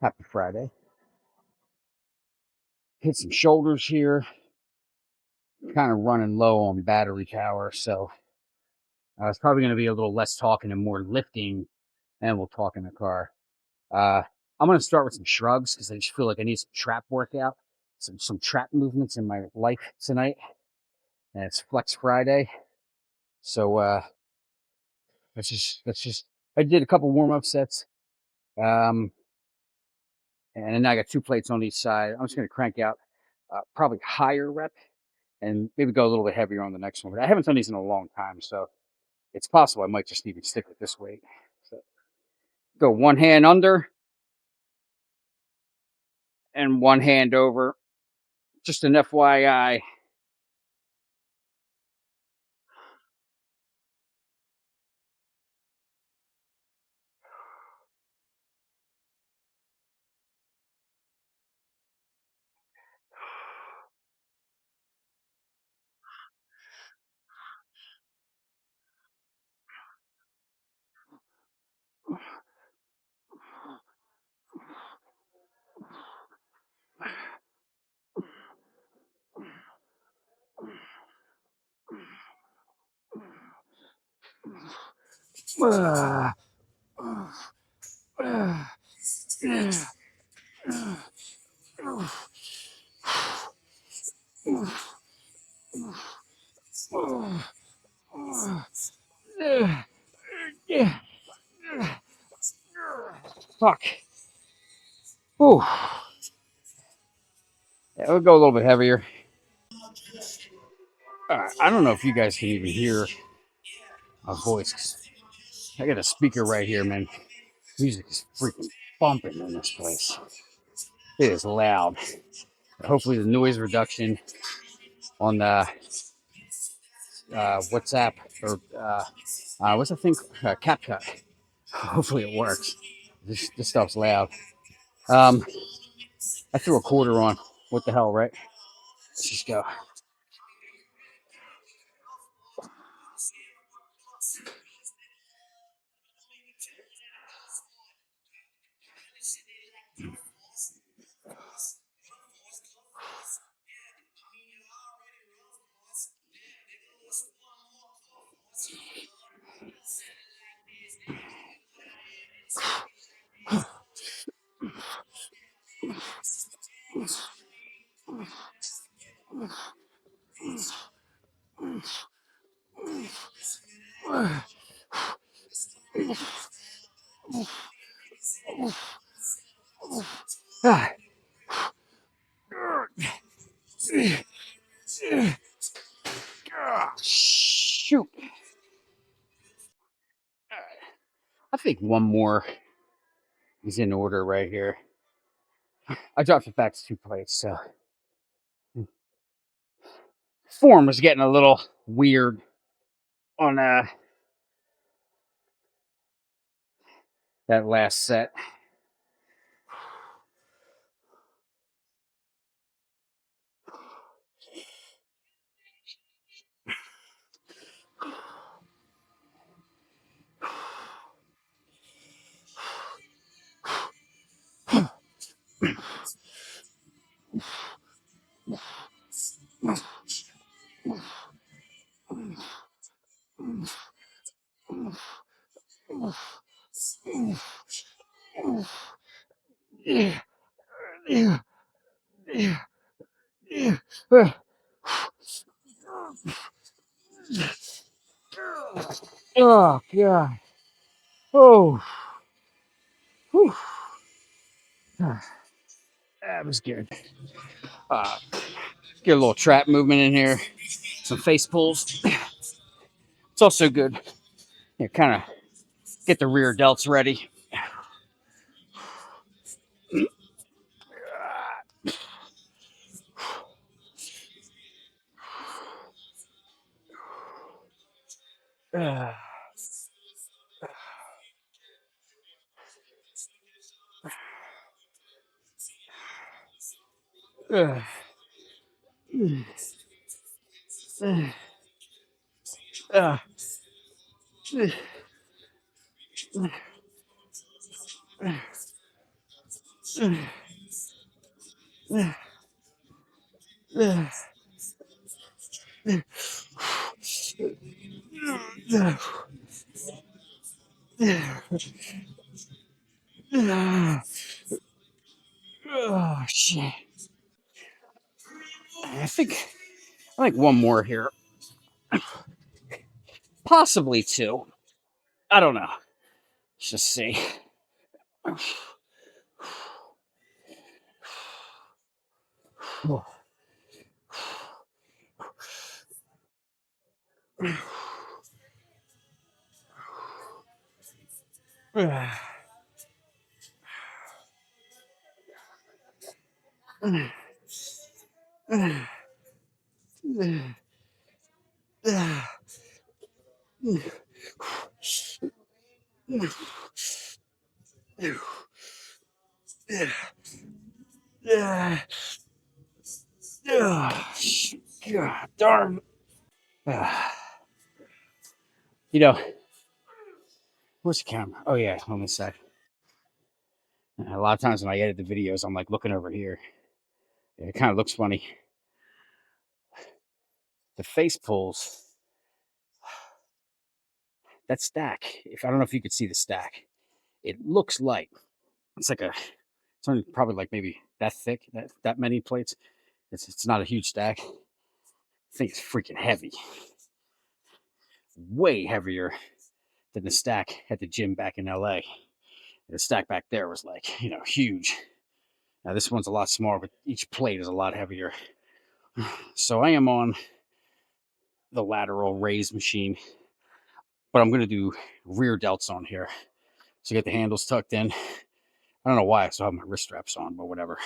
Happy Friday. Hit some shoulders here. Kind of running low on battery power, so it's probably going to be a little less talking and more lifting, and we'll talk in the car. Uh, I'm going to start with some shrugs because I just feel like I need some trap workout, some trap movements in my life tonight, and it's Flex Friday, so let's just. I did a couple warm up sets, um, and then I got 2 plates on each side. I'm just going to crank out probably higher rep and maybe go a little bit heavier on the next one. But I haven't done these in a long time, so it's possible I might just even stick with this weight. So go one hand under and one hand over. Just an FYI. Fuck. Ooh. Yeah, we'll go a little bit heavier. I don't know if you guys can even hear my voice. I got a speaker right here, man. Music is freaking bumping in this place. It is loud. Hopefully, the noise reduction on the WhatsApp or what's the thing? CapCut. Hopefully, it works. This stuff's loud. Um, I threw a quarter on. What the hell, right? Let's just go. Ah, shoot. I think one more is in order right here. I dropped it back to 2 plates, so form was getting a little weird on that last set. Yeah, yeah, yeah, yeah. Oh god. Oh. Whew. That was good. Uh, get a little trap movement in here. Some face pulls. It's also good. Yeah, kind of get the rear delts ready. Uh, uh, uh, Oh shit! I think one more here, possibly two. I don't know. Let's just see. God darn. You know, where's the camera? Oh yeah, on this side. A lot of times when I edit the videos, I'm like looking over here. It kind of looks funny. The face pulls, that stack. If I don't know if you could see the stack, it looks like it's like it's only probably like maybe that thick, that many plates. It's not a huge stack. I think it's freaking heavy, way heavier than the stack at the gym back in LA. The stack back there was like, huge. Now this one's a lot smaller, but each plate is a lot heavier. So I am on the lateral raise machine, but I'm going to do rear delts on here. So get the handles tucked in. I don't know why I still have my wrist straps on, but whatever.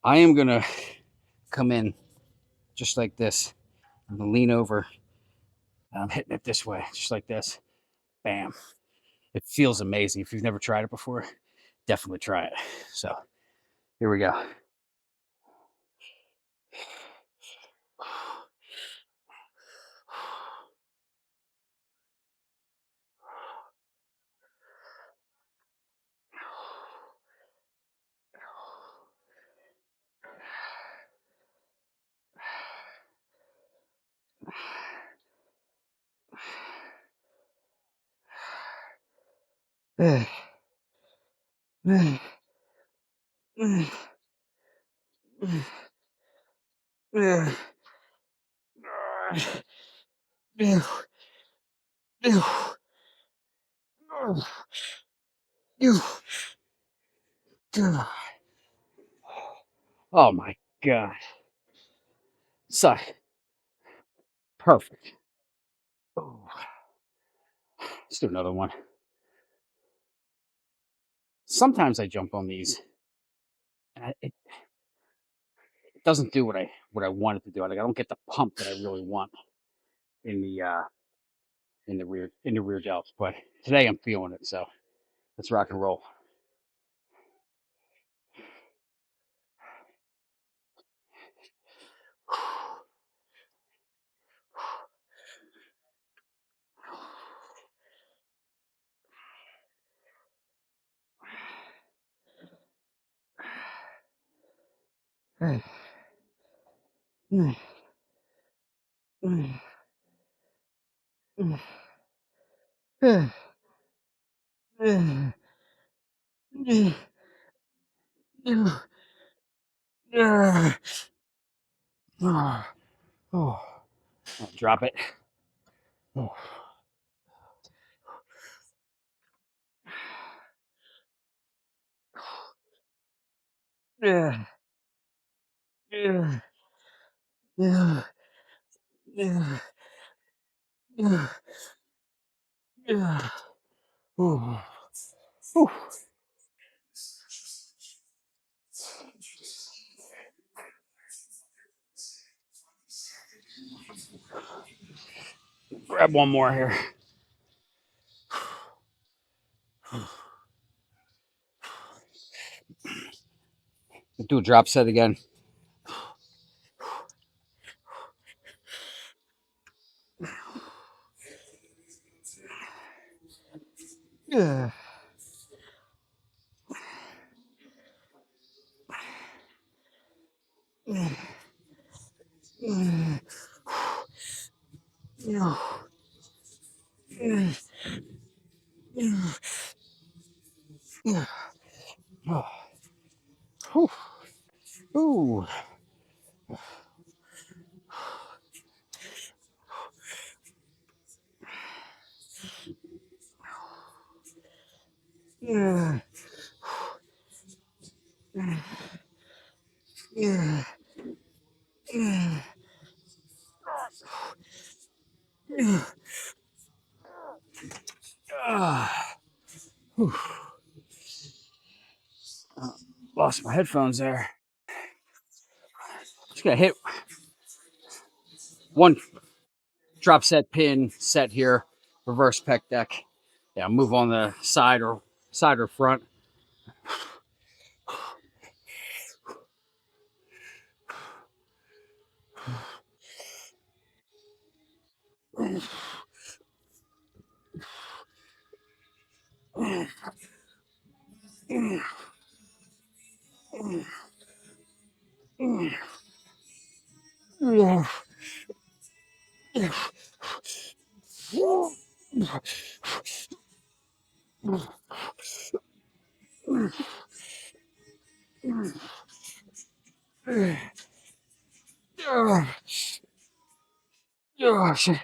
I am going to come in just like this. I'm going to lean over. And I'm hitting it this way, just like this. Bam. It feels amazing. If you've never tried it before, definitely try it. So here we go. Oh my God. So perfect. Oh, let's do another one. Sometimes I jump on these and it doesn't do what I want it to do. Like I don't get the pump that I really want in the rear delts. But today I'm feeling it, so let's rock and roll. Oh, drop it. Oh. Yeah. Yeah. Yeah. Yeah. Yeah. Yeah. Ooh. Ooh. Grab one more here. Do a drop set again. Yeah. Ooh. Yeah. Yeah. Yeah. Ah. Whew. Lost my headphones there. Just gonna hit one drop set pin set here, reverse pec deck. Yeah, move on the side or front. Gosh.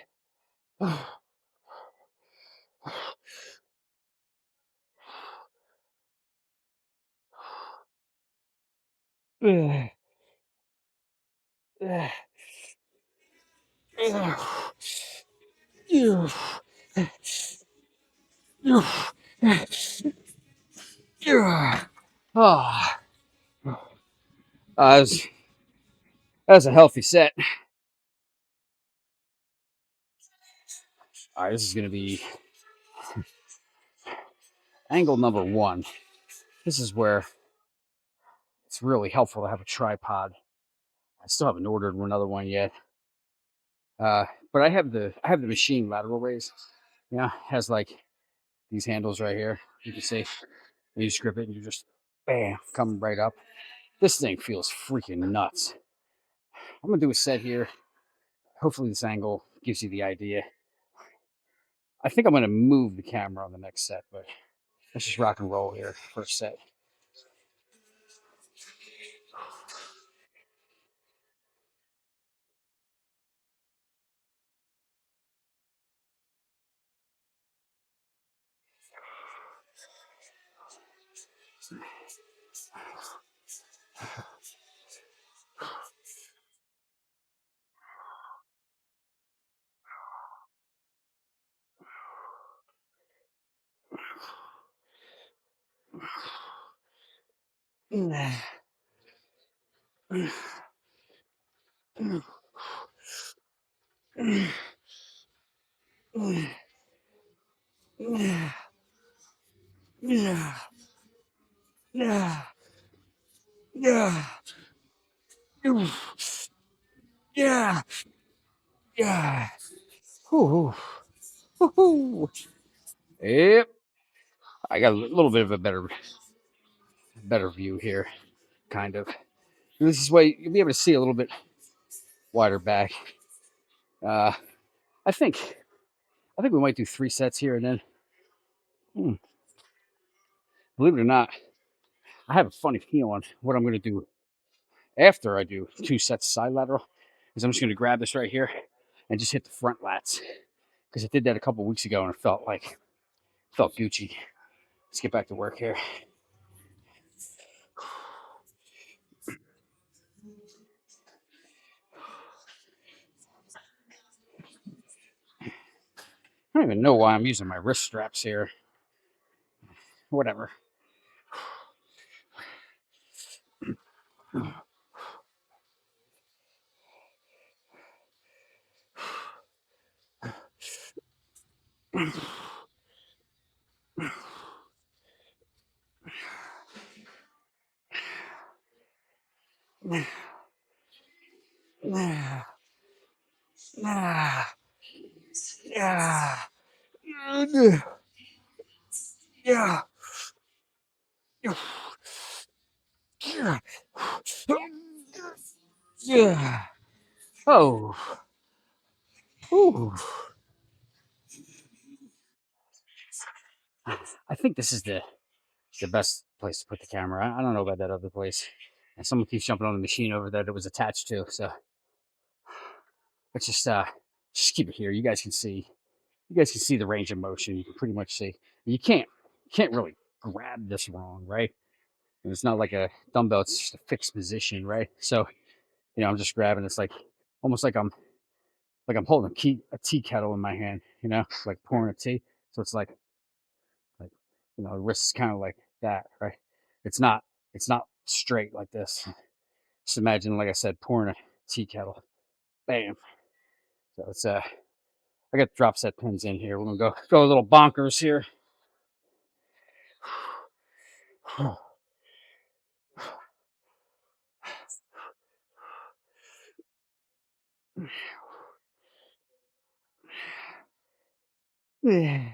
Oh, that was a healthy set. All right, this is going to be angle number one. This is where it's really helpful to have a tripod. I still haven't ordered another one yet. But I have the machine lateral raise. Yeah, it has like these handles right here. You can see. And you just grip it and you just bam, come right up. This thing feels freaking nuts. I'm gonna do a set here. Hopefully this angle gives you the idea. I think I'm gonna move the camera on the next set, but let's just rock and roll here. First set. Yeah. Whew. Woo-hoo. Yep. I got a little bit of a better view here, kind of. This is way you'll be able to see a little bit wider back. Uh, I think I think we might do 3 sets here, and then, hmm, believe it or not, I have a funny feeling what I'm going to do after I do 2 sets side lateral is I'm just going to grab this right here and just hit the front lats because I did that a couple weeks ago and it felt Gucci. Let's get back to work here. I don't even know why I'm using my wrist straps here. Whatever. Yeah. Oh. Ooh. I think this is the best place to put the camera. I don't know about that other place. And someone keeps jumping on the machine over there that it was attached to. So let's just keep it here. You guys can see the range of motion. You can pretty much see. You can't really grab this wrong, right? And it's not like a dumbbell, it's just a fixed position, right? So, I'm just grabbing. It's like almost like I'm holding a tea kettle in my hand, like pouring a tea. So it's like the wrist is kind of like that, right? It's not it's not straight like this. Just imagine, like I said, pouring a tea kettle. Bam. So it's I got drop set pins in here. We're gonna go a little bonkers here. Yeah.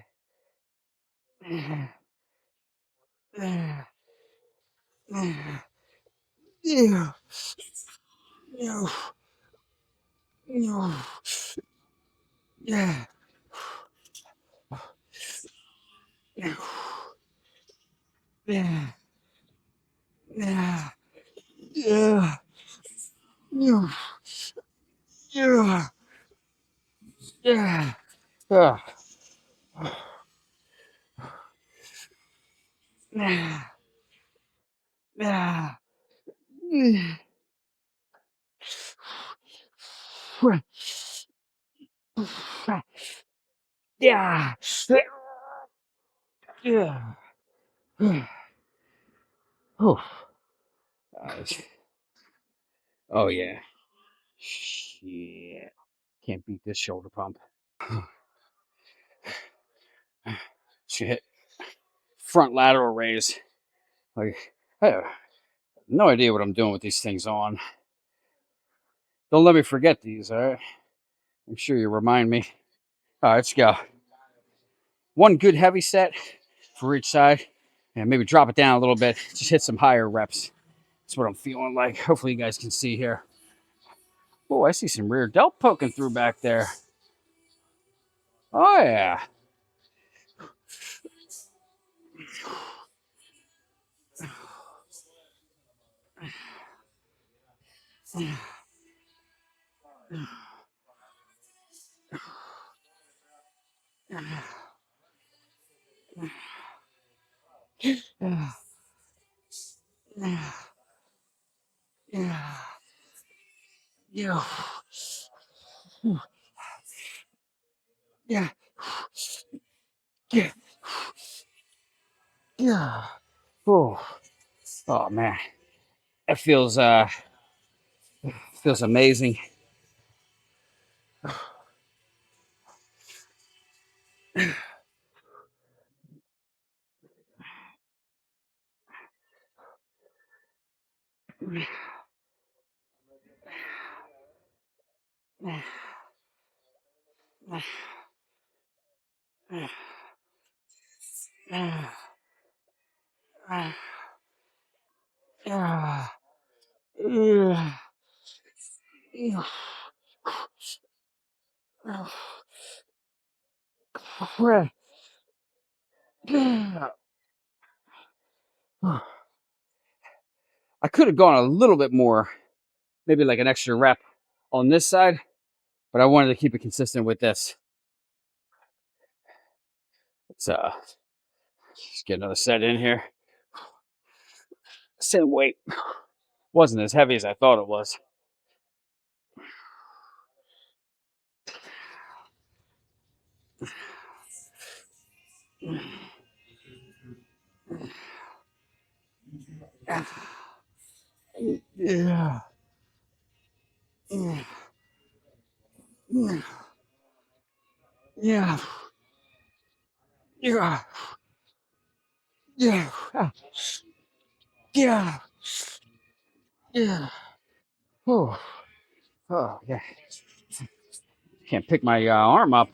Yeah. Oh, oh yeah. Shit. Can't beat this shoulder pump. She hit front lateral raise. Like, I have no idea what I'm doing with these things on. Don't let me forget these, all right? I'm sure you remind me. All right, let's go. One good heavy set for each side. And maybe drop it down a little bit. Just hit some higher reps. That's what I'm feeling like. Hopefully you guys can see here. Oh, I see some rear delt poking through back there. Oh, yeah. Yeah. Yeah. Yeah. Yeah. Oh. Oh man. That feels amazing. I could have gone a little bit more, maybe like an extra rep on this side, but I wanted to keep it consistent with this. Let's just get another set in here. Same weight. Wasn't as heavy as I thought it was. Yeah. Yeah. Yeah. Yeah. Yeah. Yeah. Oh. Oh, yeah. Can't pick my arm up.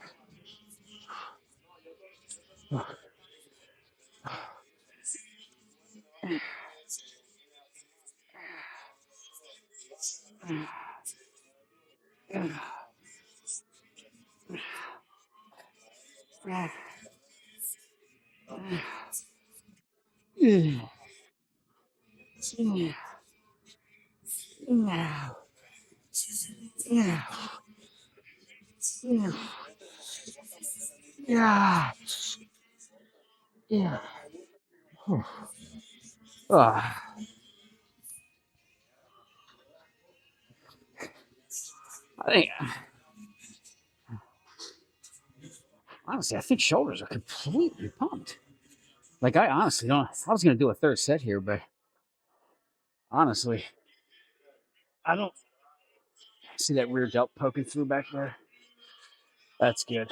Yeah. Yeah. Ah, I think honestly, I think shoulders are completely pumped. Like I honestly don't. I was gonna do a third set here, but honestly, I don't see that rear delt poking through back there. That's good.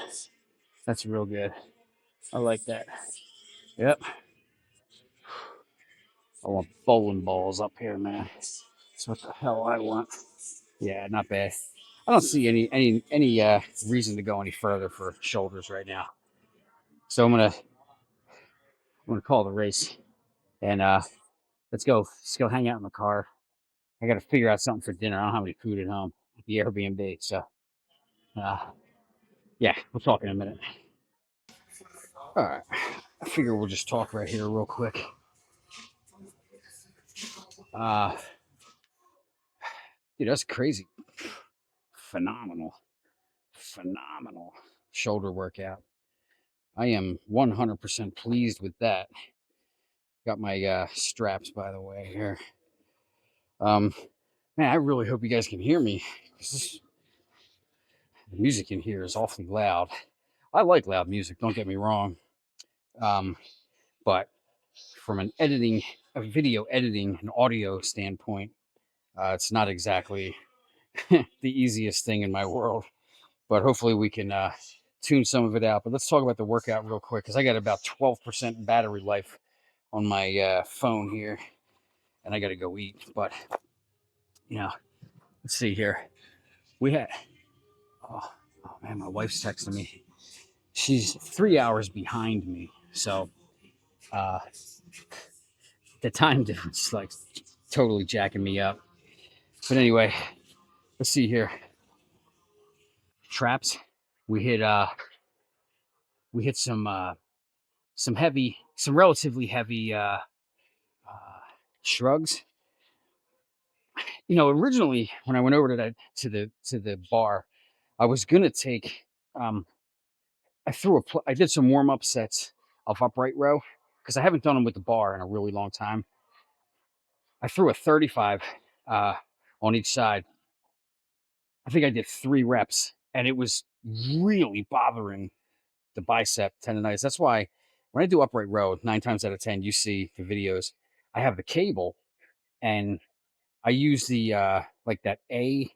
That's real good. I like that. Yep. I want bowling balls up here, man. That's what the hell I want. Yeah, not bad. I don't see any reason to go any further for shoulders right now. So I'm gonna call the race and let's go hang out in the car. I got to figure out something for dinner. I don't have any food at home at the Airbnb, so uh, yeah, we'll talk in a minute. All right, I figure we'll just talk right here real quick. Uh, Dude, that's crazy. Phenomenal, phenomenal shoulder workout. I am 100% pleased with that. Got my straps, by the way, here. Um, Man, I really hope you guys can hear me. The music in here is awfully loud. I like loud music, don't get me wrong. Um, but from a video editing, and audio standpoint, it's not exactly the easiest thing in my world. But hopefully we can tune some of it out. But let's talk about the workout real quick because I got about 12% battery life on my phone here, and I got to go eat. But you know, let's see here. We had oh, oh man, my wife's texting me. She's 3 hours behind me, so uh, the time difference is like totally jacking me up. But anyway, let's see here. Traps. We hit some relatively heavy shrugs. You know, originally when I went over to the bar, I was gonna take um I did some warm up sets of upright row because I haven't done them with the bar in a really long time. I threw a 35 uh, on each side. I think I did 3 reps, and it was really bothering the bicep tendonitis. That's why when I do upright row, 9 times out of 10, you see the videos. I have the cable, and I use the like that A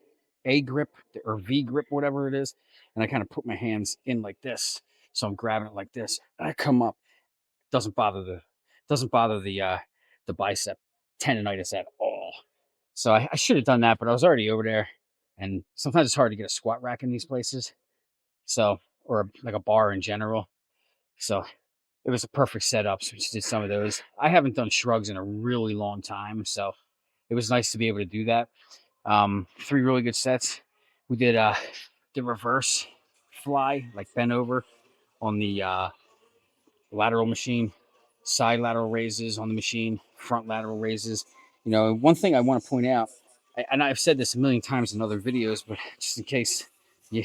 grip or V grip, whatever it is, and I kind of put my hands in like this, so I'm grabbing it like this. And I come up. Doesn't bother the the bicep tendonitis at all. So I should have done that, but I was already over there, and sometimes it's hard to get a squat rack in these places. So or like a bar in general. So it was a perfect setup. So we just did some of those. I haven't done shrugs in a really long time, so it was nice to be able to do that. 3 really good sets. We did the reverse fly, like bent over on the lateral machine, side lateral raises on the machine, front lateral raises. You know, one thing I want to point out, and I've said this a million times in other videos, but just in case you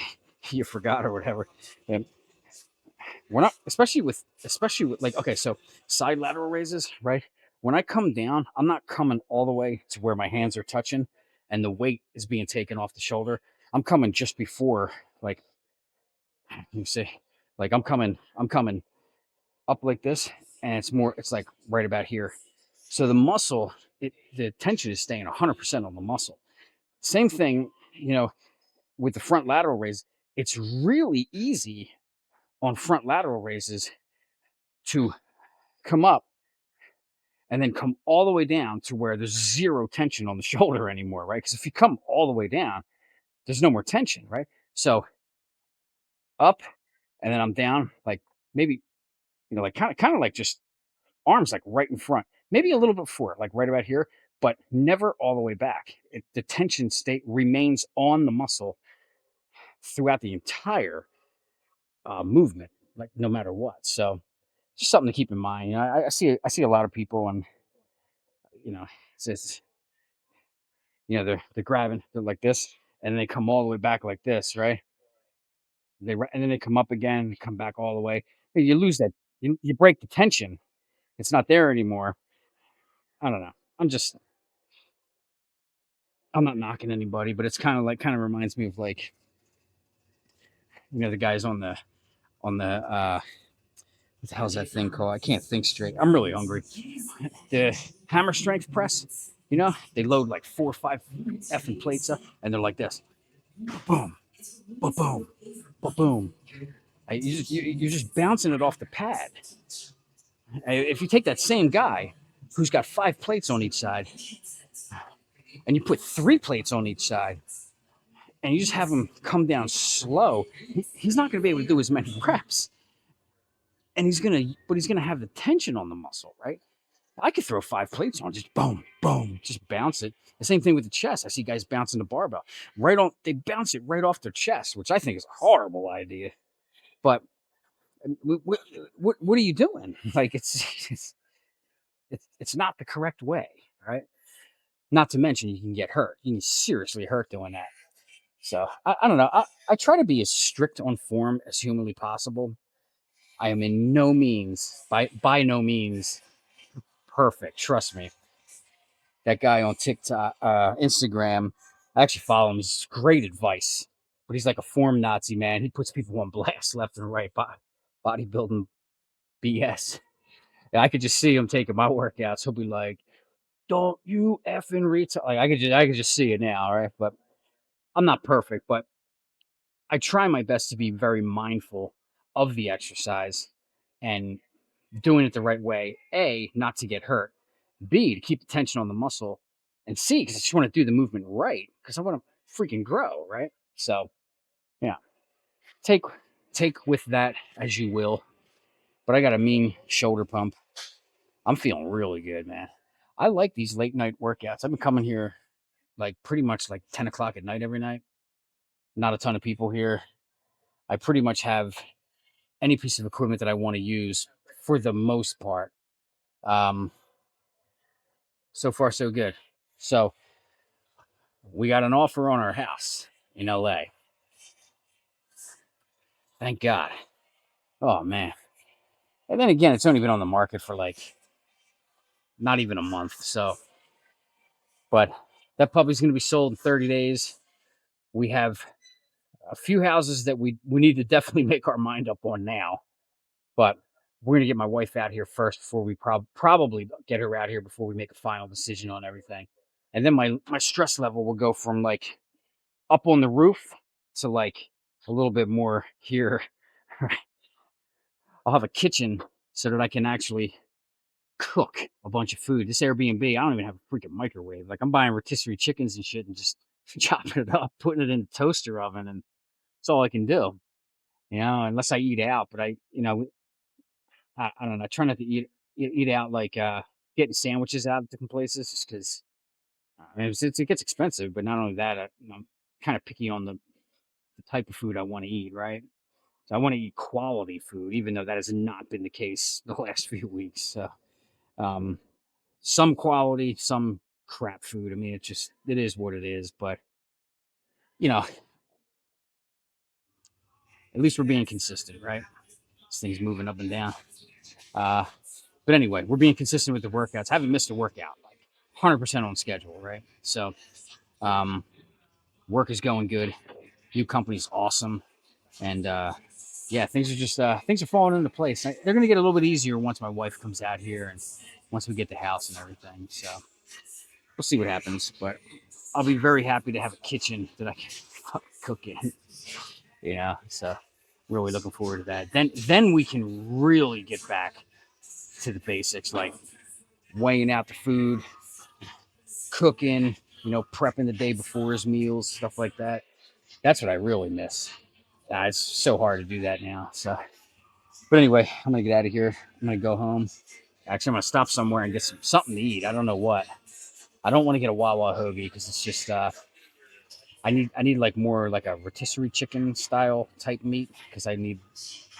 you forgot or whatever, um, we're not, especially with like, okay, so side lateral raises, right? When I come down, I'm not coming all the way to where my hands are touching and the weight is being taken off the shoulder. I'm coming just before, like, you see, like I'm coming up like this, and it's like right about here. So the muscle, the tension is staying 100% on the muscle. Same thing, you know, with the front lateral raise. It's really easy on front lateral raises to come up and then come all the way down to where there's zero tension on the shoulder anymore, right? Because if you come all the way down, there's no more tension, right? So up, and then I'm down, like maybe, like kind of like just arms like right in front, maybe a little bit forward, like right about here, but never all the way back. The tension state remains on the muscle throughout the entire movement, like no matter what. So just something to keep in mind. You know, I see a lot of people, and you know, it's just, they're grabbing, they're like this, and they come all the way back like this, right? And then they come up again, come back all the way. You lose that. You break the tension. It's not there anymore. I don't know. I'm not knocking anybody, but it's kind of reminds me of like, the guys on the what the hell's that thing called? I can't think straight. I'm really hungry. The hammer strength press. They load like 4 or 5 effing plates up, and they're like this, boom, boom, boom, boom, boom. You're just bouncing it off the pad. If you take that same guy who's got 5 plates on each side, and you put 3 plates on each side, and you just have him come down slow, he's not going to be able to do as many reps, and he's gonna have the tension on the muscle, right? I could throw 5 plates on, just boom, boom, just bounce it. The same thing with the chest. I see guys bouncing the barbell right on. They bounce it right off their chest, which I think is a horrible idea. But what are you doing? Like it's not the correct way, right? Not to mention you can get hurt. You can seriously hurt doing that. So I don't know. I try to be as strict on form as humanly possible. I am in no means by no means perfect. Trust me. That guy on TikTok, Instagram. I actually follow him. He's great advice, but he's like a form Nazi, man. He puts people on blast left and right. Bodybuilding BS. And I could just see him taking my workouts. He'll be like, "Don't you effing retard!" Like I could just see it now, right? But I'm not perfect, but I try my best to be very mindful of the exercise and doing it the right way. A, not to get hurt. B, to keep the tension on the muscle. And C, because I just want to do the movement right, because I want to freaking grow, right? So, yeah, take take with that as you will. But I got a mean shoulder pump. I'm feeling really good, man. I like these late night workouts. I've been coming here like pretty much like 10 o'clock at night every night. Not a ton of people here. I pretty much have any piece of equipment that I want to use for the most part. Um, so far, so good. So we got an offer on our house in LA. Thank God. Oh man. And then again, it's only been on the market for like not even a month. So, but that puppy's going to be sold in 30 days. We have a few houses that we need to definitely make our mind up on now. But we're going to get my wife out here first before we probably get her out here before we make a final decision on everything. And then my stress level will go from like up on the roof to like a little bit more here. I'll have a kitchen so that I can actually cook a bunch of food. This Airbnb, I don't even have a freaking microwave. Like I'm buying rotisserie chickens and shit and just chopping it up, putting it in the toaster oven, and that's all I can do. Unless I eat out. But I don't know. I try not to eat out like getting sandwiches out at different places just because it gets expensive. But not only that, I'm kind of picky on the type of food I want to eat, right? So I want to eat quality food, even though that has not been the case the last few weeks. So, um, some quality, some crap food. I mean, it is what it is. But you know, at least we're being consistent, right? This thing's moving up and down. Uh, but anyway, we're being consistent with the workouts. Haven't missed a workout, like 100% on schedule, right? So, um, work is going good. New company's awesome, and yeah, things are falling into place. They're gonna get a little bit easier once my wife comes out here and once we get the house and everything. So we'll see what happens, but I'll be very happy to have a kitchen that I can cook in. So really looking forward to that. Then we can really get back to the basics, like weighing out the food, cooking, prepping the day before his meals, stuff like that. That's what I really miss. It's so hard to do that now. So, but anyway, I'm gonna get out of here. I'm gonna go home. Actually, I'm gonna stop somewhere and get something to eat. I don't know what. I don't want to get a Wawa hoagie because it's just I need like more like a rotisserie chicken style type meat because I need,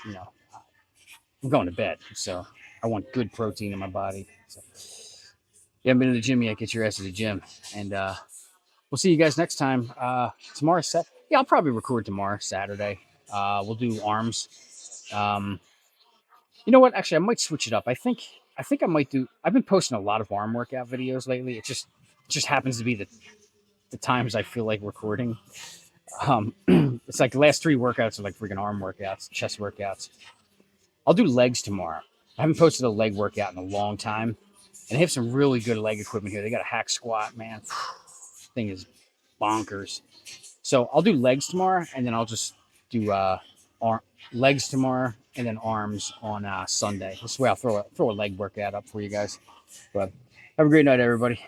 you know, I'm going to bed, so I want good protein in my body. So, you haven't been to the gym yet? Get your ass to the gym, and we'll see you guys next time. Tomorrow, yeah, I'll probably record tomorrow, Saturday. We'll do arms. Um, you know what? Actually, I might switch it up. I think I might do. I've been posting a lot of arm workout videos lately. It just happens to be the times I feel like recording. It's like the last three workouts are like freaking arm workouts, chest workouts. I'll do legs tomorrow. I haven't posted a leg workout in a long time, and they have some really good leg equipment here. They got a hack squat, man. Thing is bonkers. So I'll do legs tomorrow, and then I'll just do legs tomorrow, and then arms on Sunday. This way, I'll throw a leg workout up for you guys. But have a great night, everybody.